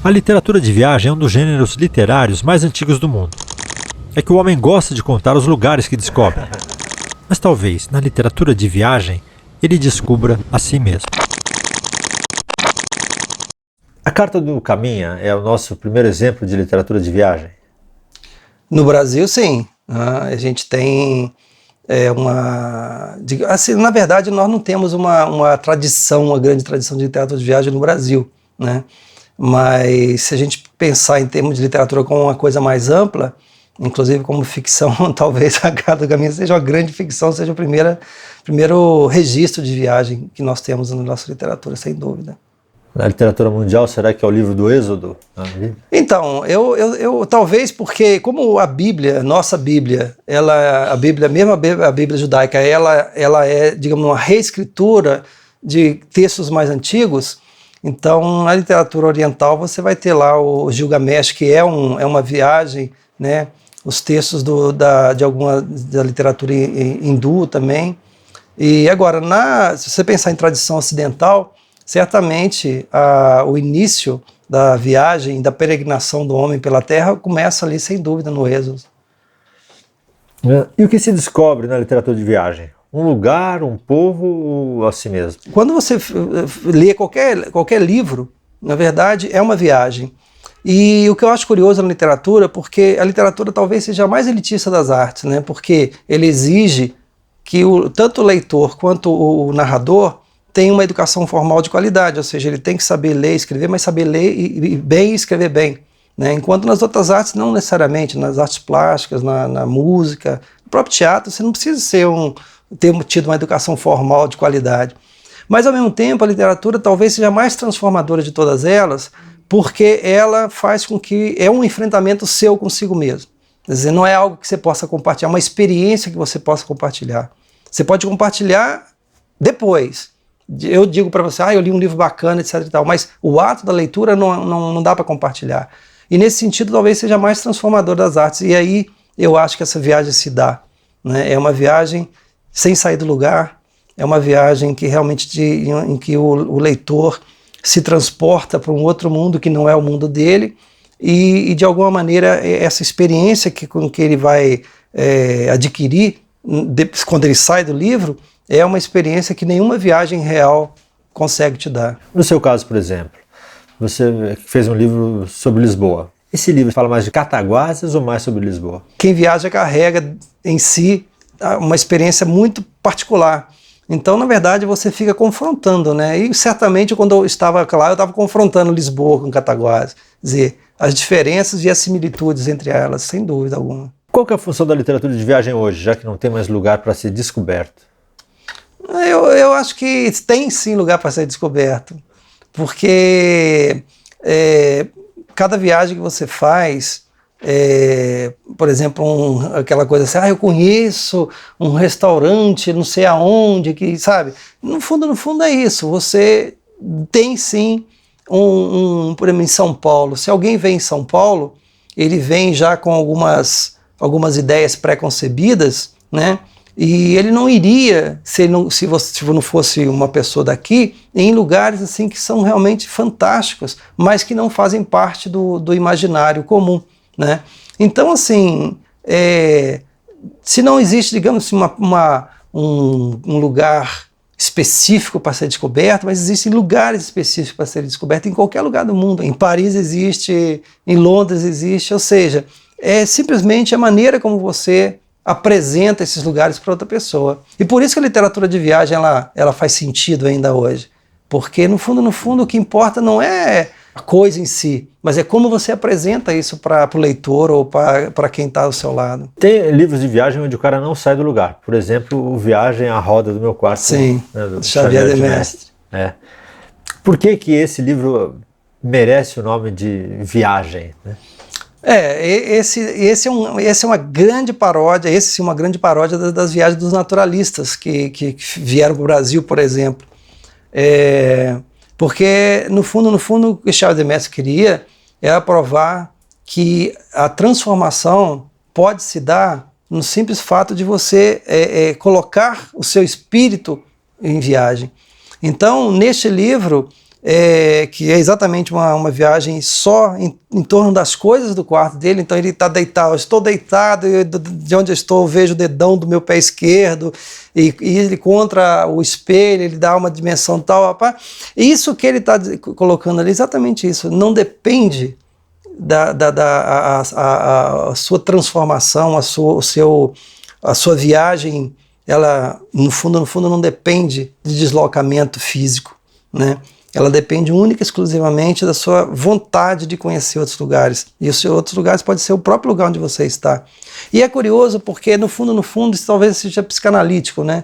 A literatura de viagem é um dos gêneros literários mais antigos do mundo. É que o homem gosta de contar os lugares que descobre. Mas talvez, na literatura de viagem, ele descubra a si mesmo. A Carta do Caminha é o nosso primeiro exemplo de literatura de viagem? No Brasil, sim. A gente tem assim, na verdade, nós não temos uma tradição, uma grande tradição de literatura de viagem no Brasil, né? Mas se a gente pensar em termos de literatura como uma coisa mais ampla, inclusive como ficção, talvez a Carta do Caminha seja uma grande ficção, seja o primeiro registro de viagem que nós temos na nossa literatura, sem dúvida. Na literatura mundial, será que é o livro do Êxodo? Então, eu talvez porque, como a Bíblia, nossa Bíblia, a Bíblia, mesmo a Bíblia judaica, ela é, digamos, uma reescritura de textos mais antigos. Então, na literatura oriental, você vai ter lá o Gilgamesh, que é uma viagem, né? Os textos da literatura hindu também. E agora, se você pensar em tradição ocidental, certamente o início da viagem, da peregrinação do homem pela terra começa ali, sem dúvida, no Êxodo. E o que se descobre na literatura de viagem? Um lugar, um povo ou a si mesmo? Quando você lê qualquer livro, na verdade, é uma viagem. E o que eu acho curioso na literatura, porque a literatura talvez seja a mais elitista das artes, né? Porque ele exige que tanto o leitor quanto o narrador tem uma educação formal de qualidade, ou seja, ele tem que saber ler e escrever, mas saber ler bem e escrever bem, né? Enquanto nas outras artes, não necessariamente, nas artes plásticas, na música, no próprio teatro, você não precisa ter tido uma educação formal de qualidade. Mas, ao mesmo tempo, a literatura talvez seja a mais transformadora de todas elas, porque ela faz com que é um enfrentamento seu consigo mesmo. Quer dizer, não é algo que você possa compartilhar, é uma experiência que você possa compartilhar. Você pode compartilhar depois. Eu digo para você, eu li um livro bacana, etc e tal, mas o ato da leitura não dá para compartilhar. E nesse sentido, talvez seja mais transformador das artes. E aí eu acho que essa viagem se dá, né? É uma viagem sem sair do lugar, é uma viagem que realmente em que o leitor se transporta para um outro mundo que não é o mundo dele, e de alguma maneira essa experiência que ele vai adquirir quando ele sai do livro é uma experiência que nenhuma viagem real consegue te dar. No seu caso, por exemplo, você fez um livro sobre Lisboa. Esse livro fala mais de Cataguases ou mais sobre Lisboa? Quem viaja carrega em si uma experiência muito particular. Então, na verdade, você fica confrontando, né? E certamente quando eu estava lá, eu estava confrontando Lisboa com Cataguases. Quer dizer, as diferenças e as similitudes entre elas, sem dúvida alguma. Qual que é a função da literatura de viagem hoje, já que não tem mais lugar para ser descoberto? Eu acho que tem sim lugar para ser descoberto, porque cada viagem que você faz, por exemplo, aquela coisa assim, eu conheço um restaurante não sei aonde, que, sabe? No fundo é isso, você tem sim por exemplo, em São Paulo, se alguém vem em São Paulo, ele vem já com algumas ideias pré-concebidas, né? E ele não iria, se não fosse uma pessoa daqui, em lugares assim que são realmente fantásticos, mas que não fazem parte do imaginário comum, né? Então, assim, se não existe, digamos assim, um lugar específico para ser descoberto, mas existem lugares específicos para serem descobertos em qualquer lugar do mundo. Em Paris existe, em Londres existe, ou seja, é simplesmente a maneira como você apresenta esses lugares para outra pessoa. E por isso que a literatura de viagem ela faz sentido ainda hoje. Porque, no fundo, o que importa não é a coisa em si, mas é como você apresenta isso para o leitor ou para quem está ao seu lado. Tem livros de viagem onde o cara não sai do lugar. Por exemplo, o Viagem à Roda do Meu Quarto. Sim, né, do Xavier de Mestre. Por que esse livro merece o nome de viagem, né? Esse é uma grande paródia, uma grande paródia das viagens dos naturalistas que vieram para o Brasil, por exemplo. Porque, no fundo, o que Charles de Mestre queria era provar que a transformação pode se dar no simples fato de você colocar o seu espírito em viagem. Então, neste livro, que é exatamente uma viagem só em torno das coisas do quarto dele. Então ele está deitado, eu estou deitado, de onde eu estou eu vejo o dedão do meu pé esquerdo, e ele contra o espelho, ele dá uma dimensão tal, isso que ele está colocando ali, exatamente isso, não depende a sua transformação, a sua viagem, ela no fundo não depende de deslocamento físico, né? Ela depende única e exclusivamente da sua vontade de conhecer outros lugares. E os outros lugares pode ser o próprio lugar onde você está. E é curioso porque, no fundo, isso talvez seja psicanalítico, né?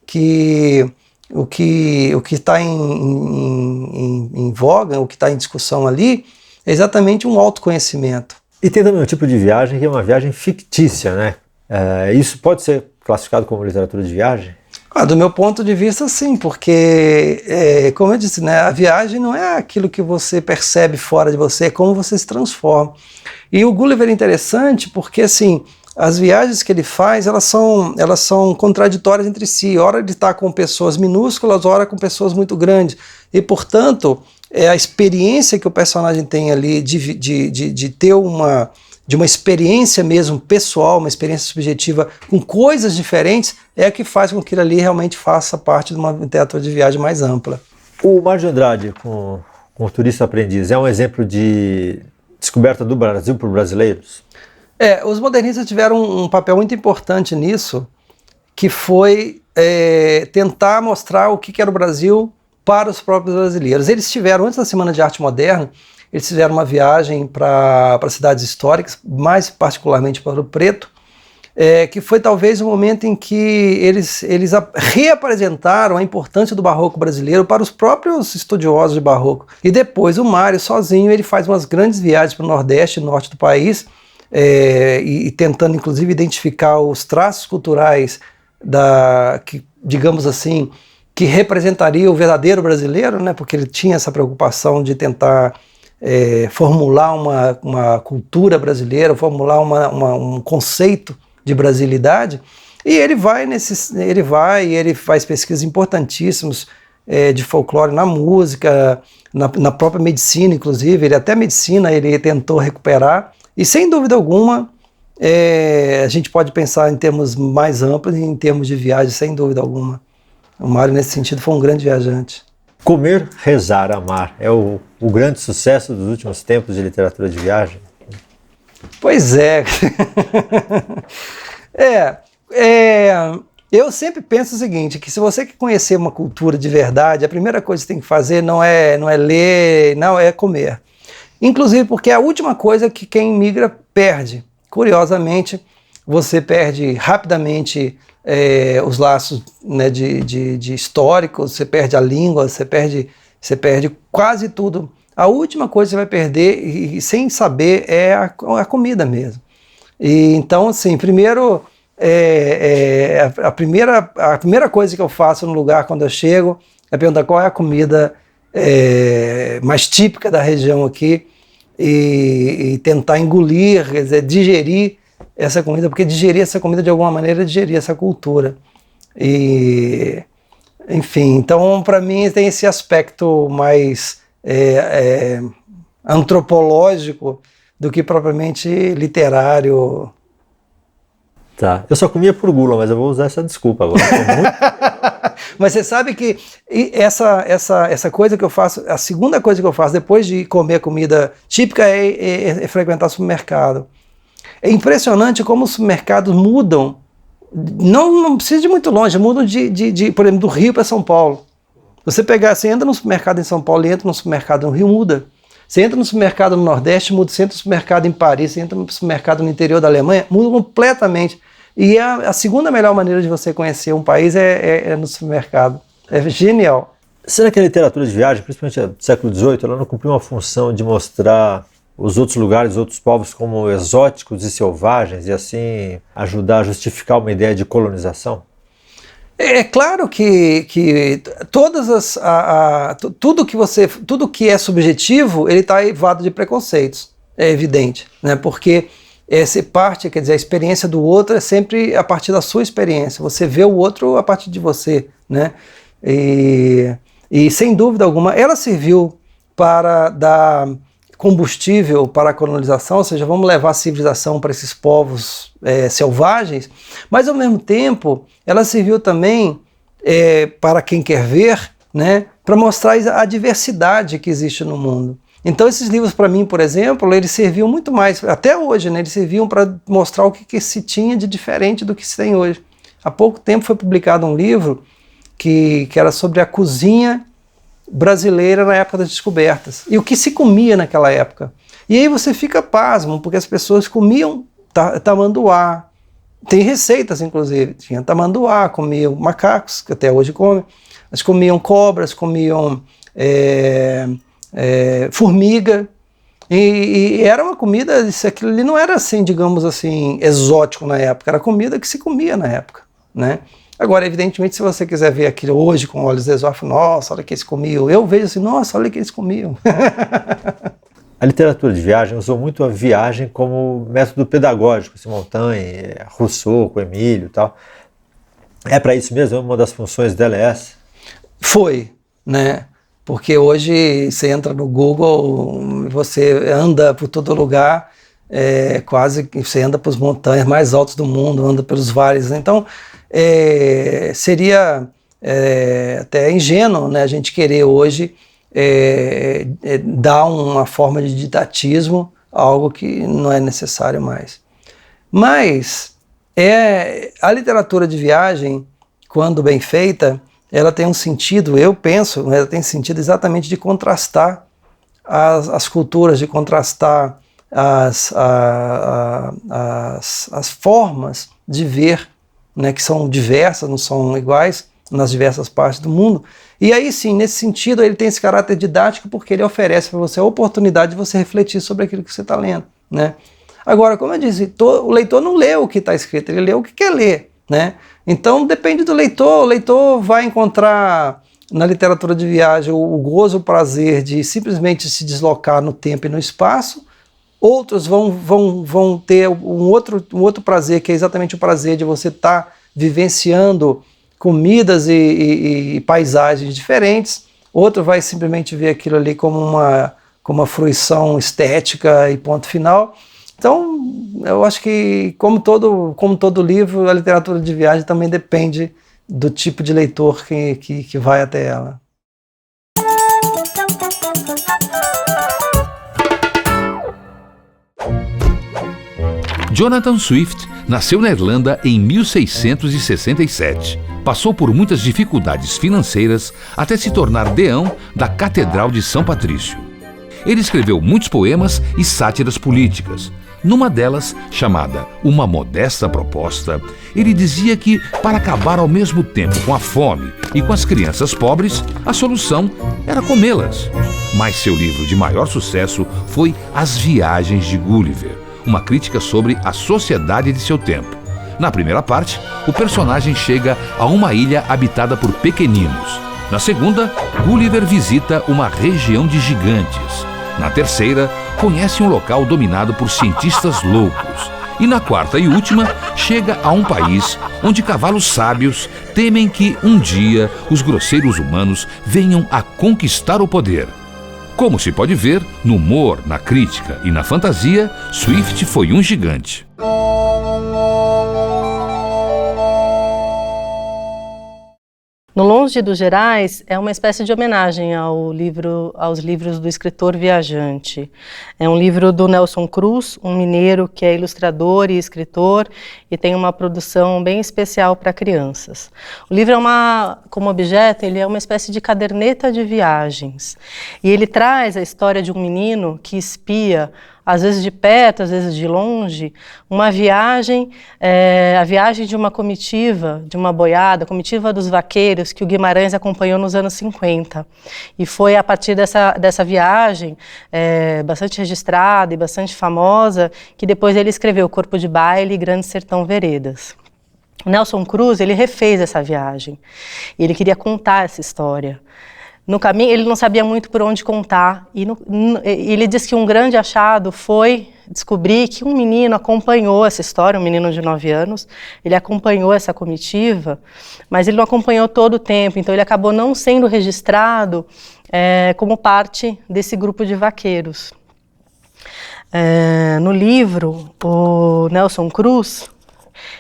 Que o que está em voga, o que está em discussão ali, é exatamente um autoconhecimento. E tem também um tipo de viagem que é uma viagem fictícia, né? Isso pode ser classificado como literatura de viagem? Do meu ponto de vista, sim, porque, como eu disse, né, a viagem não é aquilo que você percebe fora de você, é como você se transforma. E o Gulliver é interessante porque, assim, as viagens que ele faz, elas são contraditórias entre si. Hora ele está com pessoas minúsculas, hora com pessoas muito grandes. E, portanto, a experiência que o personagem tem ali de ter uma experiência mesmo pessoal, uma experiência subjetiva com coisas diferentes, é a que faz com que ele ali realmente faça parte de uma literatura de viagem mais ampla. O Mário de Andrade, com o Turista Aprendiz, é um exemplo de descoberta do Brasil por brasileiros? Os modernistas tiveram um papel muito importante nisso, que foi tentar mostrar o que era o Brasil para os próprios brasileiros. Eles tiveram, antes da Semana de Arte Moderna, eles fizeram uma viagem para cidades históricas, mais particularmente para Ouro Preto, que foi talvez o momento em que eles reapresentaram a importância do barroco brasileiro para os próprios estudiosos de barroco. E depois o Mário, sozinho, ele faz umas grandes viagens para o Nordeste e Norte do país, e tentando inclusive identificar os traços culturais que, digamos assim, que representaria o verdadeiro brasileiro, né, porque ele tinha essa preocupação de tentar formular uma cultura brasileira, formular um conceito de brasilidade, e ele faz pesquisas importantíssimas de folclore na música, na própria medicina, inclusive, até medicina ele tentou recuperar, e sem dúvida alguma a gente pode pensar em termos mais amplos e em termos de viagem, sem dúvida alguma. O Mário, nesse sentido, foi um grande viajante. Comer, Rezar, Amar é o grande sucesso dos últimos tempos de literatura de viagem? Pois é. Eu sempre penso o seguinte, que se você quer conhecer uma cultura de verdade, a primeira coisa que você tem que fazer não é ler, não é comer. Inclusive porque é a última coisa que quem migra perde. Curiosamente, você perde rapidamente os laços, né, de históricos, você perde a língua, você perde quase tudo. A última coisa que você vai perder, e sem saber, é a comida mesmo. E, então, assim, primeiro, a primeira coisa que eu faço no lugar quando eu chego é perguntar qual é a comida mais típica da região aqui, e tentar engolir, quer dizer, digerir essa comida, porque digerir essa comida de alguma maneira é digerir essa cultura. E, enfim, então para mim tem esse aspecto mais antropológico do que propriamente literário. Tá, eu só comia por gula, mas eu vou usar essa desculpa agora. Mas você sabe que essa coisa que eu faço, a segunda coisa que eu faço depois de comer comida típica é frequentar supermercado. É impressionante como os supermercados mudam, não precisa de muito longe, mudam por exemplo, do Rio para São Paulo. Você entra no supermercado em São Paulo e entra no supermercado no Rio, muda. Você entra no supermercado no Nordeste, muda. Você entra no supermercado em Paris, você entra no supermercado no interior da Alemanha, muda completamente. E a segunda melhor maneira de você conhecer um país é no supermercado. É genial. Será que a literatura de viagem, principalmente do século XVIII, ela não cumpriu uma função de mostrar os outros lugares, os outros povos como exóticos e selvagens, e assim ajudar a justificar uma ideia de colonização? É claro que tudo que é subjetivo, ele está eivado de preconceitos, é evidente, né? Porque quer dizer, a experiência do outro é sempre a partir da sua experiência. Você vê o outro a partir de você, né? E E, sem dúvida alguma, ela serviu para dar combustível para a colonização, ou seja, vamos levar a civilização para esses povos selvagens, mas, ao mesmo tempo, ela serviu também para quem quer ver, né, para mostrar a diversidade que existe no mundo. Então esses livros, para mim, por exemplo, eles serviam muito mais, até hoje, né, eles serviam para mostrar o que se tinha de diferente do que se tem hoje. Há pouco tempo foi publicado um livro que era sobre a cozinha brasileira na época das descobertas, e o que se comia naquela época. E aí você fica pasmo, porque as pessoas comiam tamanduá, tem receitas, inclusive, tinha tamanduá, comiam macacos, que até hoje comem, mas comiam cobras, comiam formiga, e era uma comida, aquilo ali não era assim, digamos assim, exótico na época, era comida que se comia na época, né? Agora, evidentemente, se você quiser ver aquilo hoje com olhos exóticos, nossa, olha o que eles comiam, eu vejo assim, nossa, olha o que eles comiam. A literatura de viagem usou muito a viagem como método pedagógico, Montaigne, Rousseau, com Emílio e tal. É para isso mesmo? Uma das funções dela é essa? Foi, né? Porque hoje você entra no Google, você anda por todo lugar, quase que você anda pelas montanhas mais altas do mundo, anda pelos vales. Então, seria até ingênuo, né, a gente querer hoje dar uma forma de didatismo a algo que não é necessário mais. Mas a literatura de viagem, quando bem feita, ela tem um sentido, eu penso, ela tem sentido exatamente de contrastar as culturas, de contrastar as formas de ver, né, que são diversas, não são iguais nas diversas partes do mundo. E aí sim, nesse sentido, ele tem esse caráter didático porque ele oferece para você a oportunidade de você refletir sobre aquilo que você está lendo, né? Agora, como eu disse, o leitor não lê o que está escrito, ele lê o que quer ler, né? Então depende do leitor, o leitor vai encontrar na literatura de viagem o gozo, o prazer de simplesmente se deslocar no tempo e no espaço. Outros vão ter um outro prazer, que é exatamente o prazer de você estar vivenciando comidas e paisagens diferentes. Outro vai simplesmente ver aquilo ali como uma fruição estética e ponto final. Então, eu acho que, como todo livro, a literatura de viagem também depende do tipo de leitor que vai até ela. Jonathan Swift nasceu na Irlanda em 1667. Passou por muitas dificuldades financeiras até se tornar deão da Catedral de São Patrício. Ele escreveu muitos poemas e sátiras políticas. Numa delas, chamada Uma Modesta Proposta, ele dizia que, para acabar ao mesmo tempo com a fome e com as crianças pobres, a solução era comê-las. Mas seu livro de maior sucesso foi As Viagens de Gulliver, uma crítica sobre a sociedade de seu tempo. Na primeira parte, o personagem chega a uma ilha habitada por pequeninos. Na segunda, Gulliver visita uma região de gigantes. Na terceira, conhece um local dominado por cientistas loucos. E na quarta e última, chega a um país onde cavalos sábios temem que um dia os grosseiros humanos venham a conquistar o poder. Como se pode ver, no humor, na crítica e na fantasia, Swift foi um gigante. No Longe dos Gerais é uma espécie de homenagem aos livros do escritor viajante. É um livro do Nelson Cruz, um mineiro que é ilustrador e escritor e tem uma produção bem especial para crianças. O livro como objeto, ele é uma espécie de caderneta de viagens. E ele traz a história de um menino que espia, às vezes de perto, às vezes de longe, uma viagem, a viagem de uma comitiva, de uma boiada, a comitiva dos vaqueiros que o Guimarães acompanhou nos anos 50. E foi a partir dessa viagem, bastante registrada e bastante famosa, que depois ele escreveu Corpo de Baile e Grande Sertão Veredas. O Nelson Cruz, ele refez essa viagem. Ele queria contar essa história. No caminho, ele não sabia muito por onde contar, e ele disse que um grande achado foi descobrir que um menino acompanhou essa história, um menino de 9 anos, ele acompanhou essa comitiva, mas ele não acompanhou todo o tempo, então ele acabou não sendo registrado como parte desse grupo de vaqueiros. No livro, o Nelson Cruz,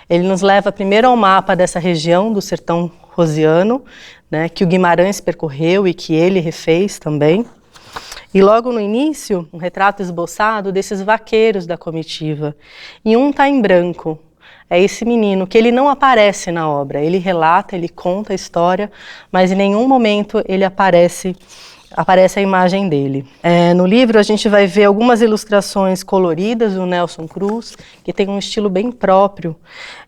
ele nos leva primeiro ao mapa dessa região do sertão rosiano, né, que o Guimarães percorreu e que ele refez também. E logo no início, um retrato esboçado desses vaqueiros da comitiva. E um está em branco. É esse menino, que ele não aparece na obra. Ele relata, ele conta a história, mas em nenhum momento ele aparece a imagem dele. No livro a gente vai ver algumas ilustrações coloridas do Nelson Cruz, que tem um estilo bem próprio.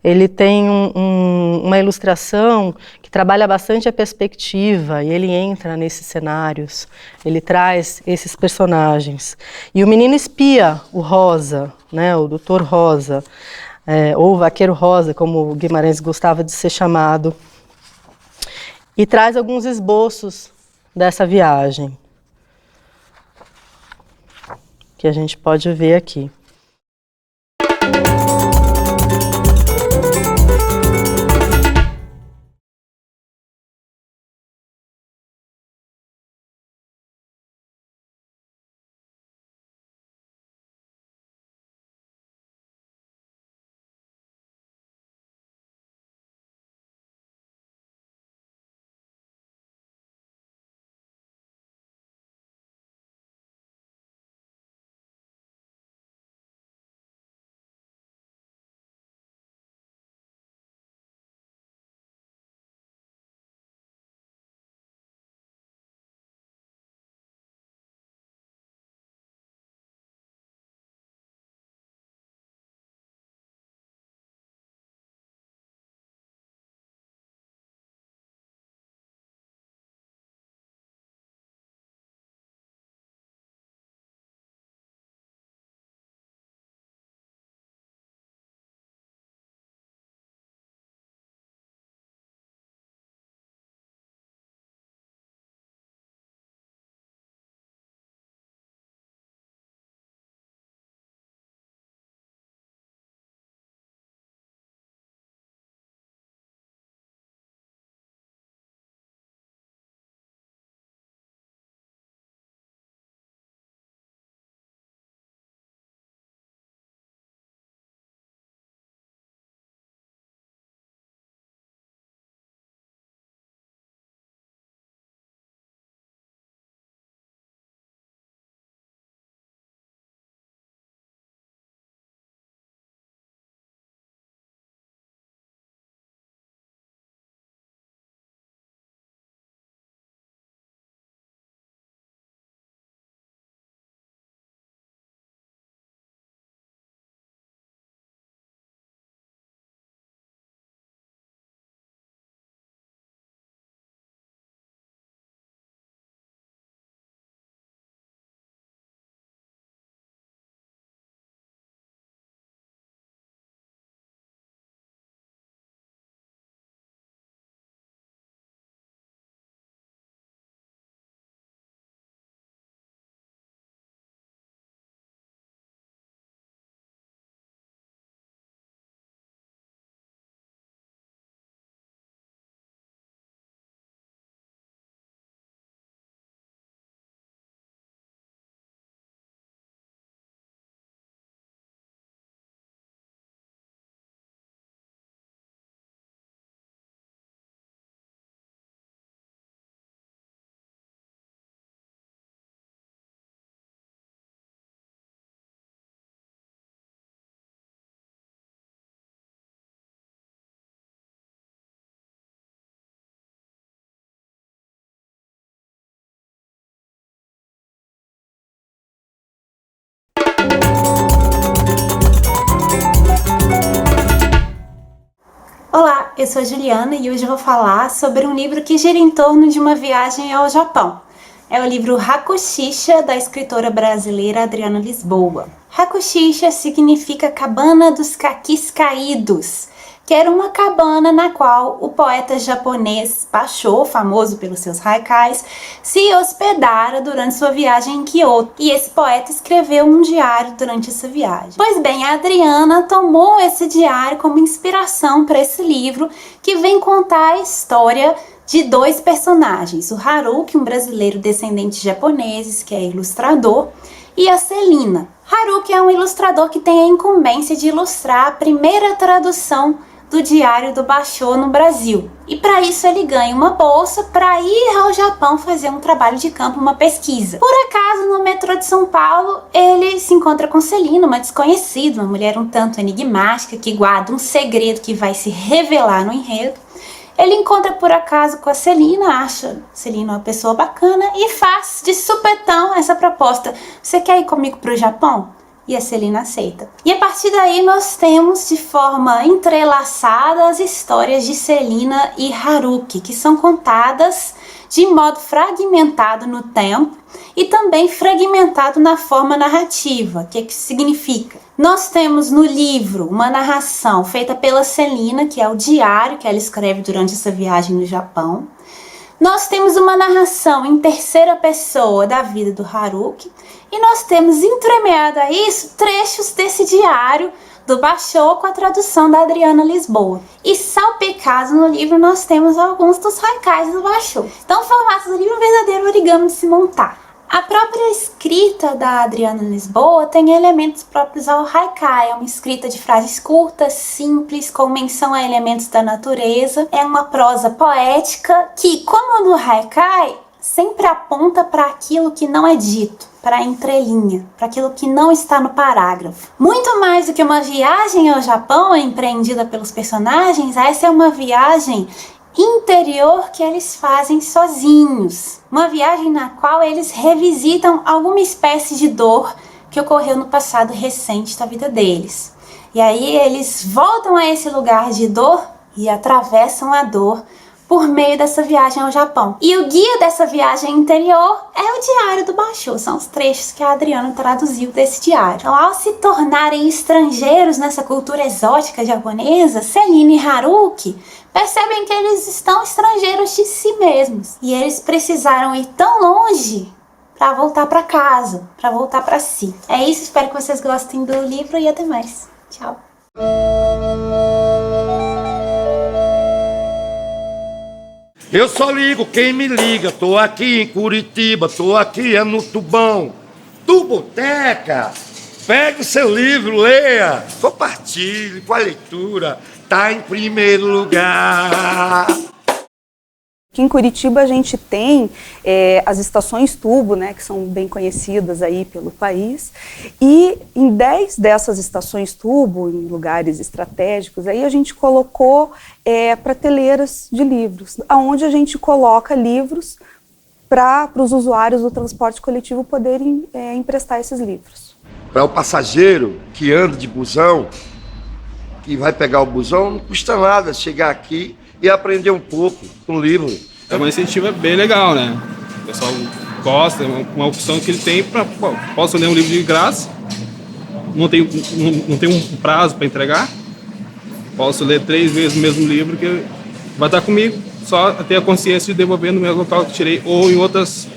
Ele tem uma ilustração que trabalha bastante a perspectiva, e ele entra nesses cenários, ele traz esses personagens. E o menino espia o Rosa, né, o Doutor Rosa, ou o Vaqueiro Rosa, como o Guimarães gostava de ser chamado, e traz alguns esboços dessa viagem, que a gente pode ver aqui. Olá, eu sou a Juliana e hoje eu vou falar sobre um livro que gira em torno de uma viagem ao Japão. É o livro Hakushicha, da escritora brasileira Adriana Lisboa. Hakushicha significa cabana dos caquis caídos. que era uma cabana na qual o poeta japonês Basho, famoso pelos seus haikais, se hospedara durante sua viagem em Kyoto. E esse poeta escreveu um diário durante essa viagem. Pois bem, a Adriana tomou esse diário como inspiração para esse livro, que vem contar a história de dois personagens, o Haruki, um brasileiro descendente de japoneses, que é ilustrador, e a Celina. Haruki é um ilustrador que tem a incumbência de ilustrar a primeira tradução do Diário do Basho no Brasil. E para isso ele ganha uma bolsa para ir ao Japão fazer um trabalho de campo, uma pesquisa. Por acaso, no metrô de São Paulo, ele se encontra com Celina, uma desconhecida, uma mulher um tanto enigmática, que guarda um segredo que vai se revelar no enredo. Ele encontra por acaso com a Celina, acha Celina uma pessoa bacana e faz de supetão essa proposta. Você quer ir comigo para o Japão? E a Celina aceita. E a partir daí nós temos de forma entrelaçada as histórias de Celina e Haruki, que são contadas de modo fragmentado no tempo e também fragmentado na forma narrativa. O que isso significa? Nós temos no livro uma narração feita pela Celina, que é o diário que ela escreve durante essa viagem no Japão. Nós temos uma narração em terceira pessoa da vida do Haruki e nós temos entremeado a isso trechos desse diário do Basho com a tradução da Adriana Lisboa. E salpicados no livro nós temos alguns dos haikais do Basho. Então o formato do livro é um verdadeiro origami de se montar. A própria escrita da Adriana Lisboa tem elementos próprios ao haikai, é uma escrita de frases curtas, simples, com menção a elementos da natureza. É uma prosa poética que, como no haikai, sempre aponta para aquilo que não é dito, para a entrelinha, para aquilo que não está no parágrafo. Muito mais do que uma viagem ao Japão empreendida pelos personagens, essa é uma viagem interior que eles fazem sozinhos. Uma viagem na qual eles revisitam alguma espécie de dor que ocorreu no passado recente da vida deles. E aí eles voltam a esse lugar de dor e atravessam a dor por meio dessa viagem ao Japão. E o guia dessa viagem interior é o Diário do Basho, são os trechos que a Adriana traduziu desse diário. Então, ao se tornarem estrangeiros nessa cultura exótica japonesa, Celina e Haruki percebem que eles estão estrangeiros de si mesmos. E eles precisaram ir tão longe para voltar para casa, para voltar para si. É isso, espero que vocês gostem do livro e até mais. Tchau. Eu só ligo quem me liga, tô aqui em Curitiba, tô aqui no Tubão, Tuboteca. Pegue o seu livro, leia, compartilhe com a leitura, tá em primeiro lugar. Aqui em Curitiba a gente tem as estações tubo, né, que são bem conhecidas aí pelo país, e em 10 dessas estações tubo, em lugares estratégicos, aí a gente colocou prateleiras de livros, onde a gente coloca livros para os usuários do transporte coletivo poderem emprestar esses livros. Para o passageiro que anda de busão, que vai pegar o busão, não custa nada chegar aqui e aprender um pouco com o livro. É uma iniciativa bem legal, né? O pessoal gosta, é uma opção que ele tem para... Posso ler um livro de graça, não tem um prazo para entregar, posso ler 3 vezes o mesmo livro que vai estar comigo, só ter a consciência de devolver no mesmo local que tirei ou em outras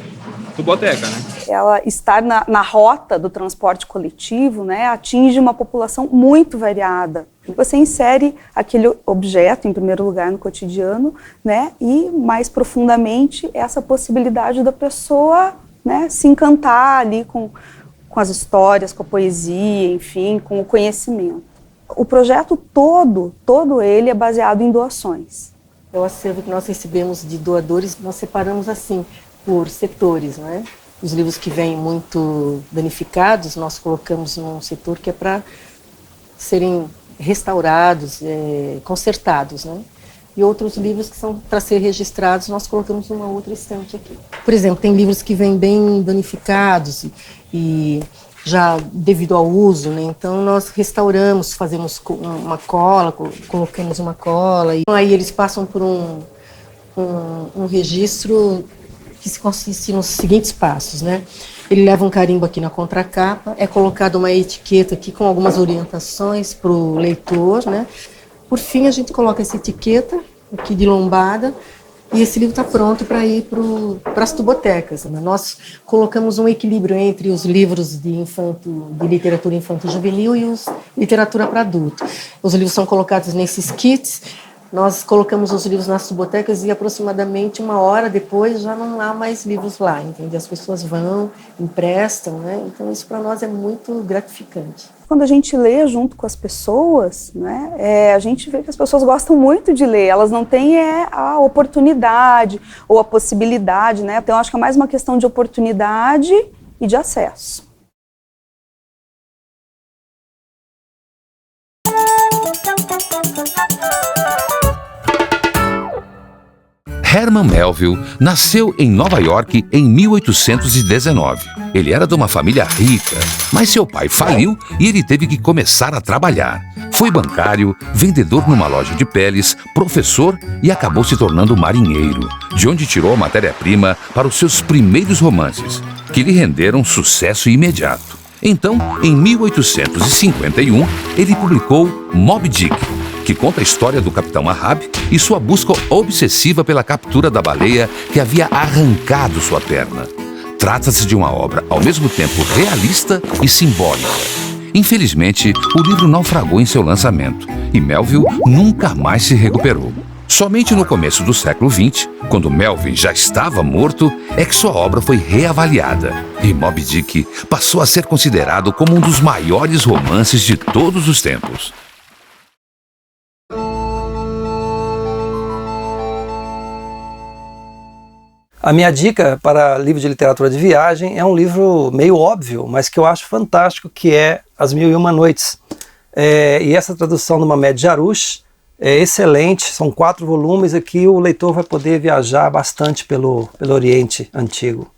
tubotecas, né? Ela estar na rota do transporte coletivo, né, atinge uma população muito variada. Você insere aquele objeto, em primeiro lugar, no cotidiano, né, e, mais profundamente, essa possibilidade da pessoa, né, se encantar ali com as histórias, com a poesia, enfim, com o conhecimento. O projeto todo ele é baseado em doações. O acervo que nós recebemos de doadores, nós separamos assim, por setores, né? Os livros que vêm muito danificados, nós colocamos num setor que é para serem restaurados, consertados, né? E outros livros que são para ser registrados, nós colocamos numa outra estante aqui. Por exemplo, tem livros que vêm bem danificados e já devido ao uso, né? Então nós restauramos, fazemos uma cola, colocamos uma cola, e aí eles passam por um registro que se consiste nos seguintes passos, né? Ele leva um carimbo aqui na contracapa, é colocada uma etiqueta aqui com algumas orientações para o leitor, né? Por fim, a gente coloca essa etiqueta aqui de lombada e esse livro está pronto para ir para as tubotecas. Nós colocamos um equilíbrio entre os livros de literatura infanto-juvenil e os literatura para adulto. Os livros são colocados nesses kits. Nós colocamos os livros nas tubotecas e aproximadamente 1 hora depois já não há mais livros lá, entende? As pessoas vão, emprestam, né? Então isso para nós é muito gratificante. Quando a gente lê junto com as pessoas, né, a gente vê que as pessoas gostam muito de ler, elas não têm a oportunidade ou a possibilidade, né? Então eu acho que é mais uma questão de oportunidade e de acesso. Herman Melville nasceu em Nova York em 1819. Ele era de uma família rica, mas seu pai faliu e ele teve que começar a trabalhar. Foi bancário, vendedor numa loja de peles, professor e acabou se tornando marinheiro, de onde tirou a matéria-prima para os seus primeiros romances, que lhe renderam sucesso imediato. Então, em 1851, ele publicou Moby Dick, que conta a história do capitão Ahab e sua busca obsessiva pela captura da baleia que havia arrancado sua perna. Trata-se de uma obra ao mesmo tempo realista e simbólica. Infelizmente, o livro naufragou em seu lançamento e Melville nunca mais se recuperou. Somente no começo do século XX, quando Melville já estava morto, é que sua obra foi reavaliada e Moby Dick passou a ser considerado como um dos maiores romances de todos os tempos. A minha dica para livro de literatura de viagem é um livro meio óbvio, mas que eu acho fantástico, que é As Mil e Uma Noites. E essa tradução do Mamed Jarouche é excelente, são 4 volumes aqui, o leitor vai poder viajar bastante pelo Oriente Antigo.